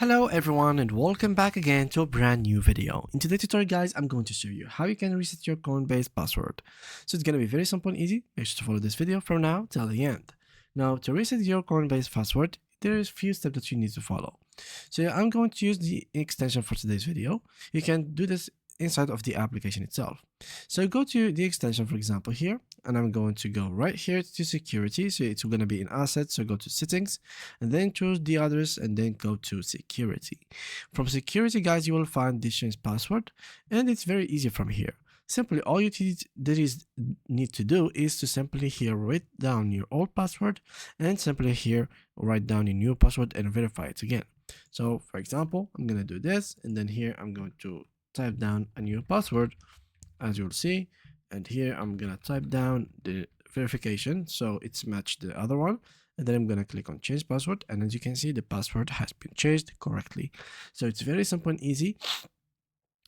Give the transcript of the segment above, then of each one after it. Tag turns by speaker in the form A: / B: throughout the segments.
A: Hello everyone and welcome back again to a brand new video. In today's tutorial guys, I'm going to show you how you can reset your Coinbase password. So it's going to be very simple and easy. Make sure to follow this video from now till the end. Now to reset your Coinbase password, there is a few steps that you need to follow. So I'm going to use the extension for today's video. You can do this inside of the application itself. So go to the extension, for example, here, and I'm going to go right here to security. So it's going to be in assets. So go to settings and then choose the address and then go to security. From security, guys, you will find this change password, and it's very easy from here. Simply all you need to do is to simply here write down your old password and simply here write down your new password and verify it again. So for example, I'm going to do this, and then here I'm going to type down a new password, as you'll see, and here I'm gonna type down the verification so it's matched the other one, and then I'm gonna click on change password, and as you can see the password has been changed correctly. So it's very simple and easy.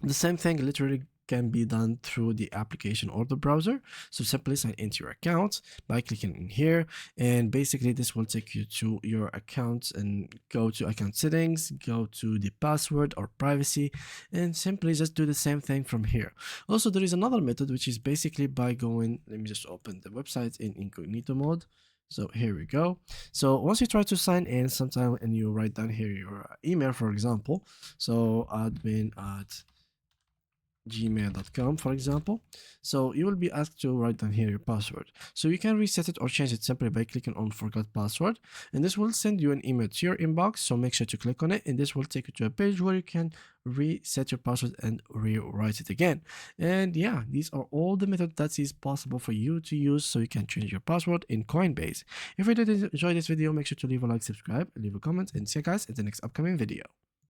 A: The same thing literally can be done through the application or the browser. So simply sign into your account by clicking in here, and basically this will take you to your account and go to account settings, go to the password or privacy, and simply just do the same thing from here. Also, there is another method which is basically by going, let me just open the website in incognito mode. So here we go. So once you try to sign in sometime and you write down here your email, for example, so admin at gmail.com, for example. So you will be asked to write down here your password. So you can reset it or change it simply by clicking on forgot password, and this will send you an email to your inbox. So make sure to click on it, and this will take you to a page where you can reset your password and rewrite it again. And yeah, these are all the methods that is possible for you to use so you can change your password in Coinbase. If you did enjoy this video, make sure to leave a like, subscribe, and leave a comment, and see you guys in the next upcoming video.